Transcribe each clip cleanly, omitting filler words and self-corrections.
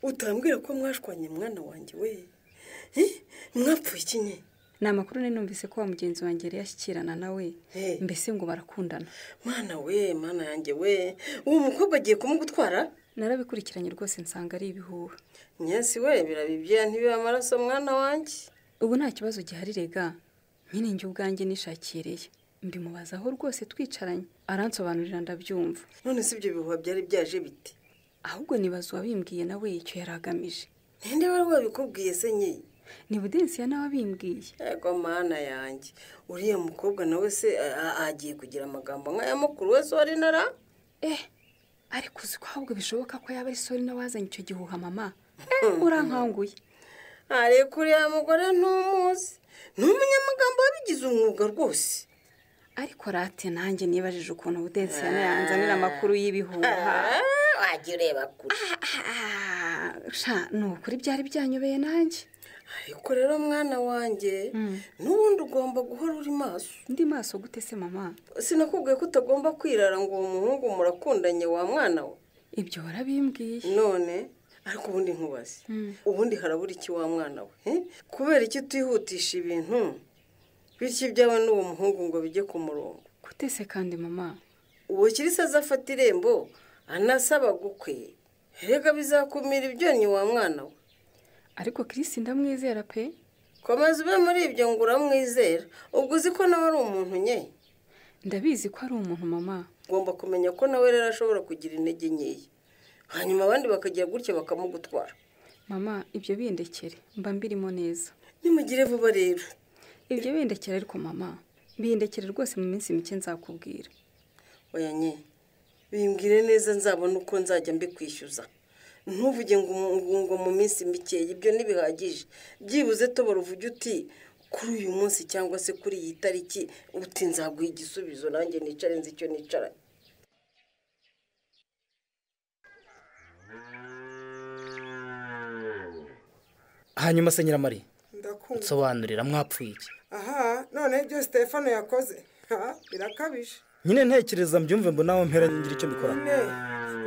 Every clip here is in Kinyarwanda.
utambwira ko mwashwanye mwana wanjye we mwapfuye iki nye? Ni amakuru numvise ko wa mugenzi wanjye yari yashyikirana nawe mbese ngo barakundana. Mana we, mana yanjye we, uwo mukobwa agiye kumugutwara? Narabikurikiranye rwose nsanga ari ibihuha. Nyesi we, birabibye ntibiba amaraso mwana wanjye. Ubu nta kibazo gihari rega, nyine njye ubwanjye nishakireye. Mbimubazaho rwose twicaranye, aransobanurira ndabyumva. None si ibyo bihuha byari byaje biti? Ahubwo nibaza wabimbwiye nawe icyo yaragamije. Ninde wari wabikubwiye se nye? Ni Budensiya nawe abimbwiye. Ego mana yanjye, uriya mukobwa nawe se agiye kugira amagambo nk'aya mukuru we Sori nara? Ariko uzi ko ahubwo bishoboka ko yaba ari Sori nawe wazanye icyo gihuha mama. Urankanguye. Ariko uriya mugore ntumuzi, n'umunyamagambo wabigize umwuga rwose. Ariko rate nanjye nibajije ukuntu Budensiya yanzanira amakuru y'ibihuha. Wagiye ureba kure. Nukuri byari byanyobeye nanjye. Ariko rero mwana wanjye, n'ubundi ugomba guhora uri maso. Ndi maso gute se mama? Sinakubwiye ko utagomba kwirara ngo uwo muhungu murakundanye wa mwana we. Ibyo warabimbwiye. None ariko ubundi nkubaze. Ubundi harabura iki wa mwana we? Kubera iki utihutisha ibintu? Bityo ibyawe n'uwo muhungu ngo bijye ku murongo. Gute se kandi mama? Uwo Kirisi azafata irembo anasaba gukwe. Rega bizakumira ibyonyi wa mwana we. Ariko Kirisi ndamwizera pe. Komeza ube muri ibyo ngo uramwizera. Ubwo uzi ko nawe ari umuntu nye? Ndabizi ko ari umuntu mama. Ugomba kumenya ko nawe rero ashobora kugira intege nkeya. Hanyuma abandi bakagira gutya bakamugutwara. Mama, ibyo bindekere. Mba mbirimo neza. Nimugire vuba rero. Ibyo bindekere ariko mama. Bindekere rwose mu minsi mike nzakubwira. Oya nye. Bimbwire neza nzabona uko nzajya mbikwishyuza. Ntuvuge ngo mu minsi mike ibyo ntibihagije. Byibuze tobora uvuge uti kuri uyu munsi cyangwa se kuri iyi tariki uti nzaguha igisubizo nanjye nicare nzi icyo nicara. Hanyuma se Nyiramari, ndakumva. Nsobanurira mwapfuye iki? None ibyo Stefano yakoze birakabije. Nyine ntekereza mbyumve mbona mpera ngira icyo mbikora.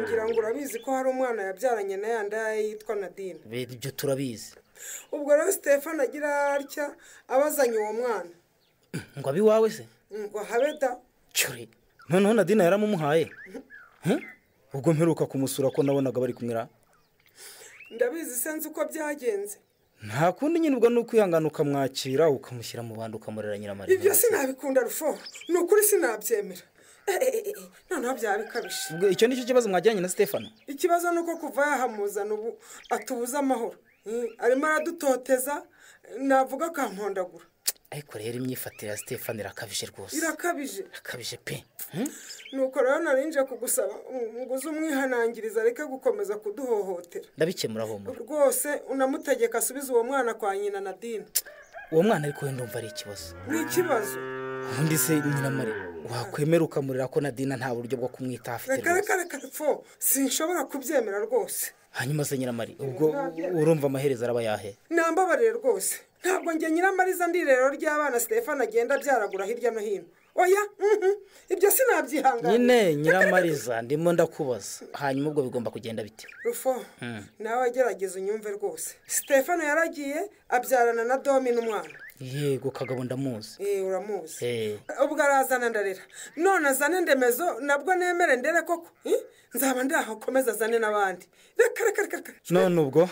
Ngira ngo urabizi ko hari umwana yabyaranye na yanda yitwa Nadine. Ibyo turabizi. Ubwo rero Stefano agira atya abazanye uwo mwana. Ngo abi wawe se? Ngo habeda. Cyuri. Noneho Nadine yaramumuhaye. Ubwo mperuka kumusura ko nabonaga bari kumwira. Ndabizi senze uko byagenze. Nta kundi nyine ubwo nuko uyangana ukamwakira ukamushyira mu bandi ukamurera Nyiramari. Ibyo sinabikunda Rufo. Nukuri sinabyemera. Noneho byabikabishe. Ubwo icyo nicyo kibazo mwajyanye na Stefano? Ikibazo nuko kuva yahamuzana ubu atubuza amahoro. Arimo aradutoteza navuga akampondagura. Ariko rero imyifatire ya Stefano irakabije rwose. Irakabije pe. Nuko rero narinje kugusaba nguze umwihanangiriza reke gukomeza kuduhohotera. Ndabikemura homo. Rwose unamutegeka asubiza uwo mwana kwa nyina Nadine. Uwo mwana ariko ndumva ari ikibazo. Ni ikibazo. Undi se Nyiramari wakwemera ukamurira ko Nadine nta buryo bwo kumwita afite. Reka fo sinshobora kubyemera rwose. Hanyuma se Nyiramari ubwo urumva amaherezo araba yahe? Nambabarire rwose. Ntabwo nge Nyiramariza ndi rero ry'abana Stefano agenda byaragura hirya no hino. Oya, ibyo sinabyihangana. Nyine Nyiramariza ndimo ndakubaza. Hanyuma ubwo bigomba kugenda bite? Rufo, nawe agerageza unyumve rwose. Stefano yaragiye abyarana na Domi n'umwana. Yego Kagabo ndamuzi. Uramuzi. Ubwo arazana ndarera. None azane ndemezo nabwo nemere ndere koko. Nzaba ndahakomeza azane n'abandi. Reka. None ubwo?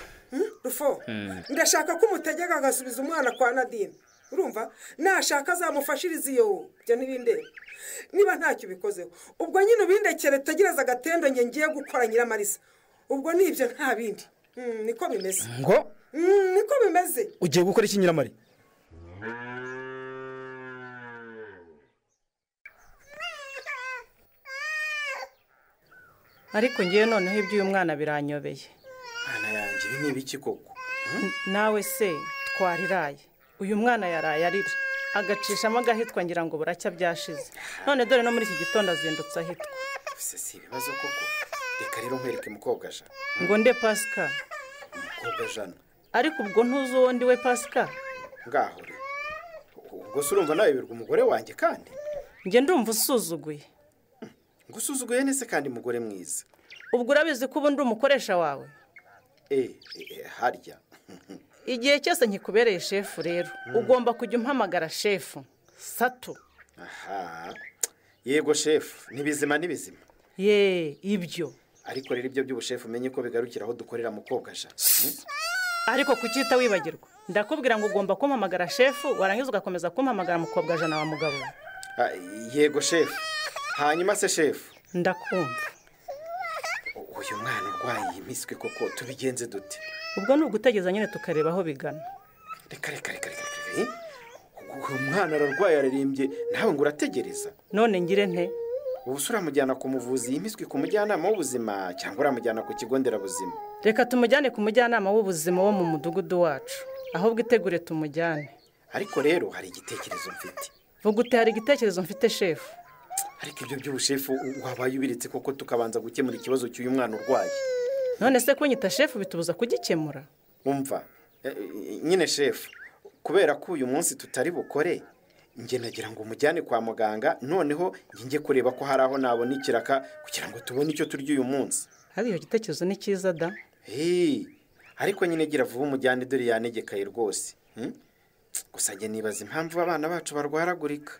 Rufo, ndashaka ko umutegeka agasubiza umwana kwa Nadine. Urumva? Nashaka azamufashiriza iyo byo nibinde. Niba ntacyo bikozeho. Ubwo nyine ubindekere tegereza agatendo ngiye gukora Nyiramariza. Ubwo nibyo nta bindi. Niko bimeze. Ngo? Niko bimeze. Ugiye gukora iki Nyiramari? Ariko ngiye noneho ibyo uyu mwana biranyobeye. Ana yanjye ibi ni ibiki koko? Nawe se twariraye. Uyu mwana yaraye arira agacishamo agahitwa ngira ngo buracya byashize. None dore no muri iki gitondo azindutse ahitwa. Si ibibazo koko. Reka rero nkwereke mukobwa Jean. Ngo nde Pascal. Mukobwa Jean. Ariko ubwo ntuzi uwo ndi we Pascal. Ngaho re. Ubwo surumva nawe birwa umugore wanjye kandi. Nge ndumva usuzuguye. Ngusuzuguye nese kandi mugore mwiza. Ubwo urabizi ko ubu ndi umukoresha wawe. harya igihe cyose nkikubereye shefu rero ugomba kujya umpamagara shefu Satu. aha yego shefu n'ibizima ye ibyo ariko rero ibyo by'ubushefu umenye ko bigarukira aho dukorera Mukobwaja. ariko kucyita wibagirwa ndakubwira ngo ugomba kumpamagara shefu warangiza ugakomeza kumpamagara Mukobwaja na wa mugabo. Yego shefu. Hanyuma se shefu ndakumva. Uyu mwana urwaye imiswi koko tubigenze dute? Ubwo ni ugutegeza nyine tukareba aho bigana. Reka umwana ararwaye ararembye nawe ngo urategereza. None ngire nte? Ubu uramujyana ku muvuzi imiswi ku mujyanama w'ubuzima cyangwa uramujyana ku kigo nderabuzima? Reka tumujyane ku mujyanama w'ubuzima wo mu mudugudu wacu. Ahubwo itegure tumujyane. Ariko rero hari igitekerezo mfite. Vuga ute hari igitekerezo mfite shefu? Ariko ibyo by'ubushefu wabaye ubiritse koko tukabanza gukemura ikibazo cy'uyu mwana urwaye. None se kunyita shefu bitubuza kugikemura? Umva nyine shefu kubera ko uyu munsi tutari bukore nge nagira ngo umujyane kwa muganga noneho nge kureba ko hari aho nabona ikiraka kugira ngo tubone icyo turya uyu munsi. Hari iyo gitekerezo ni cyiza da. Ariko nyine gira vuba umujyane dore yanegekaye rwose. Gusa nge nibaza impamvu abana bacu barwaragurika.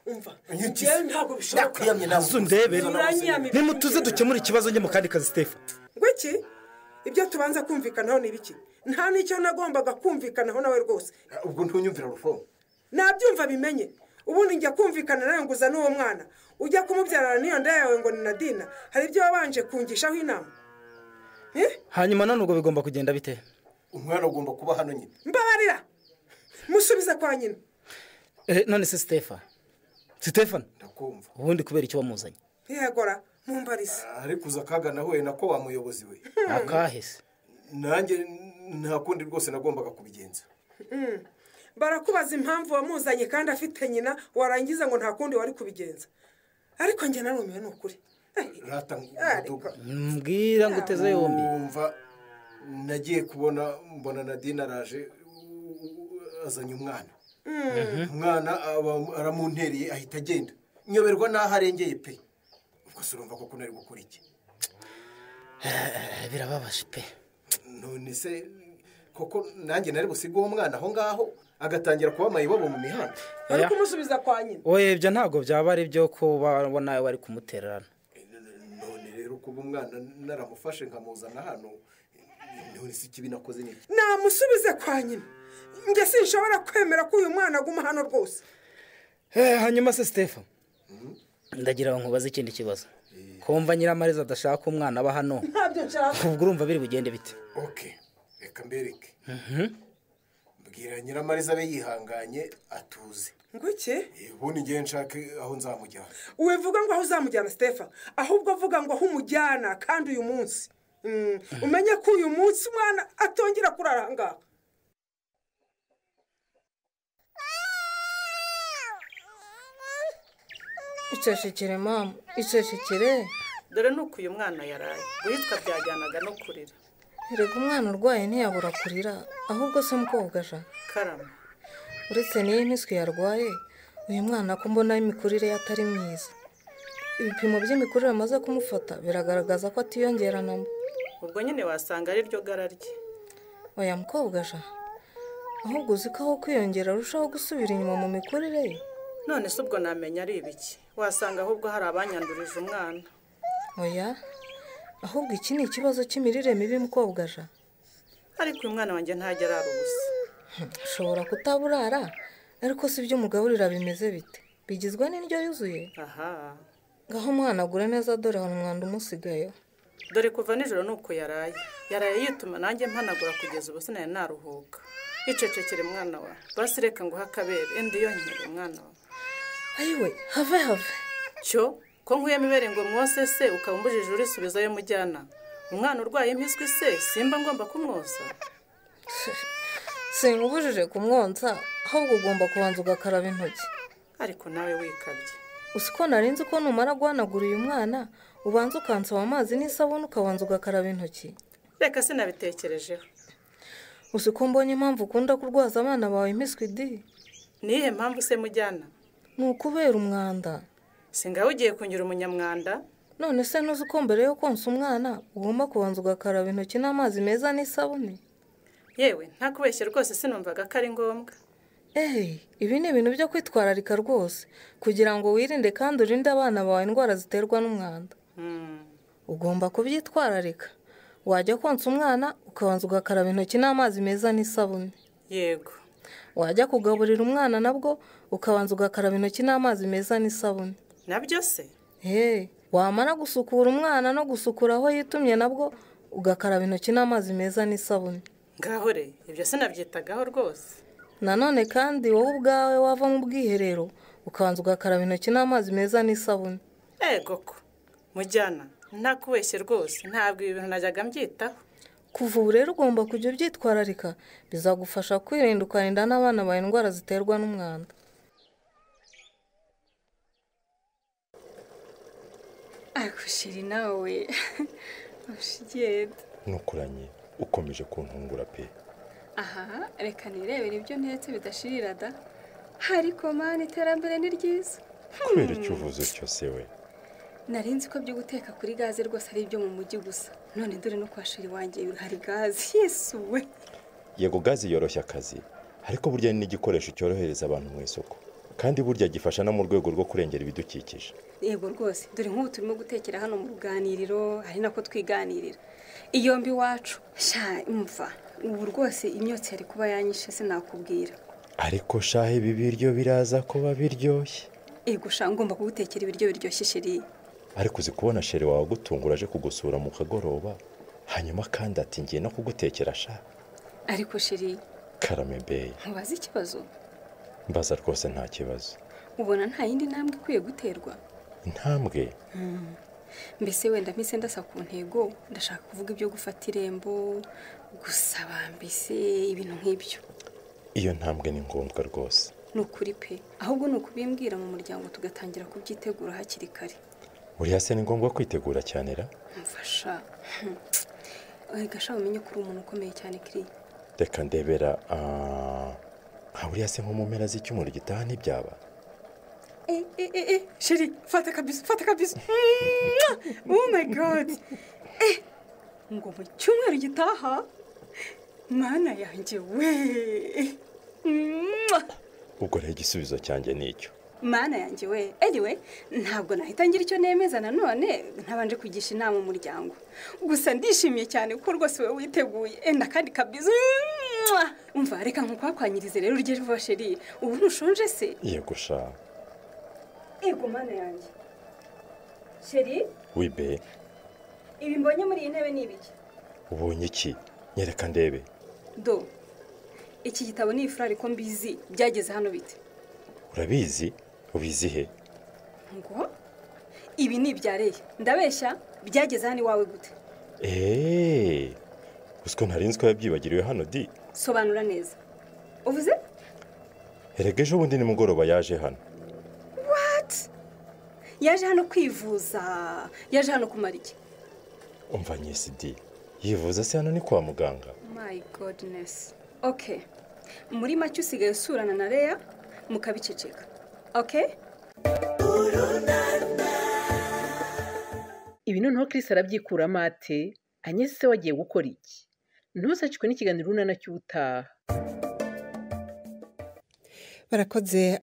Umva njye ntabwo bishoboka ndebe nimutuze dukemura ikibazo njye mu kandi kazi Stephen. Ngwiki ibyo tubanza kumvikanaho ni biki? Nta nicyo nagombaga kumvikanaho nawe rwose. Ubwo ntunyumvira rufo. Nabyumva bimenye. Ubundi njya kumvikana nawe nguza n'uwo mwana. Ujya kumubyarana niyo nda yawe ngo ni Nadina. Hari ibyo wabanje kungishaho inama. Hanyuma none ubwo bigomba kugenda bite? Umwana ugomba kuba hano nyine. Mbabarira. Musubiza kwa nyina. None se Stephen ndakumva. Ubundi kubera icyo wamuzanye? Yegora mumbarisa. Ariko uzakaga nawe nako wa muyobozi we. Akahese. Nanjye nta kundi rwose nagombaga kubigenza. Barakubaza impamvu wamuzanye kandi afite nyina warangiza ngo nta kundi wari kubigenza. Ariko njye narumiye n'ukuri. Rata nguduga. Mbwira ngo uteze yombi. Umva nagiye kubona mbona Nadine araje azanye umwana. Umwana aramuntereye ahita agenda. Nyoberwa naho arengeye pe. Ubwo surumva ko kunari gukora iki? Birababaje pe. None se koko nanjye nari busiga uwo mwana aho ngaho agatangira kuba mayibobo mu mihanda. Ari kumusubiza kwa nyina. Oye ibyo ntago byaba ari byo ko nawe wari kumutererana. None rero kuba umwana naramufashe nkamuzana hano none si kibi nakoze niki? Namusubize kwa nyina. Nge sinshobora kwemera ko uyu mwana aguma hano rwose. Hanyuma se Stephen. Ndagira ngo nkubaze ikindi kibazo. Kumva Nyiramariza adashaka umwana aba hano. Ntabyo nshaka. Ubwo urumva biri bugende bite? Okay. Reka mbereke. Mbwira Nyiramariza abe yihanganye atuze. Ngwiki? Ubundi ngiye nshake aho nzamujyana. Uwevuga ngo aho uzamujyana Stephen. Ahubwo vuga ngo aho umujyana kandi uyu munsi. Umenye ko uyu munsi umwana atongera kurara ngaha. Icecekere mama, icecekere. Dore nuko uyu mwana yaraye. Guhitwa byajyanaga no kurira. Erega umwana urwaye ntiyabura kurira, ahubwo se Mukobwaja. Karama. Uretse n'iyi miswi yarwaye, uyu mwana ko mbona imikurire ye atari myiza. Ibipimo by'imikurire amaze kumufata biragaragaza ko atiyongerana. Ubwo nyine wasanga ari ryo gara rye. Oya Mukobwaja. Ahubwo uzi ko aho kwiyongera arushaho gusubira inyuma mu mikurire ye. None se ubwo namenya ari ibiki? Wasanga ahubwo hari abanyandurije umwana. Oya. Ahubwo iki ni ikibazo cy'imirire mibi Mukobwaja. Ariko uyu mwana wanjye ntajya arara ubusa. Ushobora kutaburara, ariko si byo umugaburira bimeze bite? Bigizwe n'indyo yuzuye? Aha. Ngaho umwana agura neza dore hano umwanda umusigayo. Dore kuva nijoro nuko yaraye. Yaraye yituma nanjye mpanagura kugeza ubu sinari naruhuka. Icecekere mwana wa. Basi reka ngo hakabere endi yonyere mwana wa. Ayiwe, have. Cyo ko nkuyemo ibere ngo mwose se ukabambujije urisubizayo mujyana. Umwana urwaye impiswi se simba ngomba kumwosa. Sinkubujije kumwonsa, ahubwo ugomba kubanza ugakaraba intoki. Ariko nawe wikabye. Usiko narinzi ko numara guhanagura uyu mwana, ubanza ukansaba amazi n'isabune ukabanza ugakaraba intoki. Reka sinabitekerejeho. Usiko mbonye impamvu ukunda kurwaza abana bawe impiswi di. Nihe mpamvu se mujyana? Ni ukubera umwanda. singaho ugiye kunyura umunyamwanda. none se ntuzi ko mbere yo konsa umwana ugomba kubanza ugakaraba intoki n'amazi meza n'isabune? Yewe nta kubeshya rwose sinumvaga ko ari ngombwa. Ibi ni ibintu byo kwitwararika rwose kugira ngo wirinde kandi urinde abana bawe indwara ziterwa n'umwanda. Ugomba kubyitwararika. Wajya konsa umwana ukabanza ugakaraba intoki n'amazi meza n'isabune. Yego. Wajya kugaburira umwana nabwo ukabanza ugakaraba intoki n'amazi meza n'isabune. Nabyo se? Wamara gusukura umwana no gusukura aho yitumye nabwo ugakaraba intoki n'amazi meza n'isabune. Ngahore ibyo sinabyitagaho rwose. Nanone kandi wowe ubwawe wava mu bwiherero ukabanza ugakaraba intoki n'amazi meza n'isabune. Koko mujyana nta kubeshya rwose ntabwo ibi bintu najyaga mbyitaho. Kuva ubu rero ugomba kujya ubyitwararika bizagufasha kwirinda ukarinda n'abana bawe indwara ziterwa n'umwanda. Sheri nawe ushigenda nukuranye ukomeje kuntungura pe. Aha reka nirebere ibyo ntetse bidashirira da. Ariko mani iterambere ni ryiza. Kubera icyo uvuze cyose we. Narinzi ko byo guteka kuri gaze rwose ari ibyo mu mujyi gusa. None dore no kwa sheri wanjye hari gaze. Yesu we. Yego gaze yoroshya akazi ariko burya ni igikoresho cyorohereza abantu mu isoko kandi burya gifasha no mu rwego rwo kurengera ibidukikije. Yego rwose dore nk'ubu turimo gutekera hano mu ruganiriro ari nako twiganirira. Iyo mbi wacu sha imva ubu rwose imyotsi yari kuba yanyishe sinakubwira. Ariko shahe ibi biryo biraza kuba biryoshye. Ego sha ngomba kugutekera ibiryo biryoshye sheri. Ariko uzi kubona sheri wawe gutungura aje kugusura mu kagoroba hanyuma kandi ati ngiye no kugutekera sha. Ariko sheri Karame beye. Mubaze ikibazo? Mbaza rwose nta kibazo. Ubona nta yindi ntambwe ikwiye guterwa? Intambwe? Mbese wenda mpise ndasa ku ntego ndashaka kuvuga ibyo gufata irembo gusaba mbese ibintu nk'ibyo. Iyo ntambwe ni ngombwa rwose. Nukuri pe ahubwo nukubimbwira mu muryango tugatangira kubyitegura hakiri kare. Uriya se ni ngombwa kwitegura cyane ra? Mfasha. Gasha umenye ko uri umuntu ukomeye cyane kiri. Reka ndebera uriya se nko mu mpera z'icyumweru gitaha ntibyaba? Sheri fata kabisa. Oh my god. Ngo mu cyumweru gitaha mana yanjye we. Ubwo rero igisubizo cyanjye ni icyo. Mana yanjye we. Anyway ntabwo nahita ngira icyo nemeza nanone ntabanje kugisha inama umuryango. Gusa ndishimye cyane kuko rwose we witeguye. Enda kandi kabisa. Umva reka nkukwakwanyirize rero urye vuba sheri. Ubu ntushonje se? Yego sha. Ego mana yanjye. Sheri? Wibe. Ibi mbonye muri iyi ntebe ni ibiki? Ubonye iki? Nyereka ndebe. Do. Iki gitabo ni ifrari ko mbizi byageze hano bite? Urabizi? Ubizi he? Ngo? Ibi ni ibyareye. Ndabeshya byageze hano iwawe gute? Usko ntarinzi ko yabyibagiriwe hano di. Sobanura neza. Uvuze? Erega ejo bundi nimugoroba yaje hano. What? Yaje hano kwivuza. Yaje hano kumara iki? Umva nyesi di. Yivuza se hano ni kwa muganga. My goodness. Okay. Muri make usigaye usurana na Leya mukabiceceka. Okay? Ibi noneho Chris arabyikuramo ate? Anyeze se wagiye gukora iki? Ntusacikwe n'ikiganiro runana cy'ubutaha. Barakoze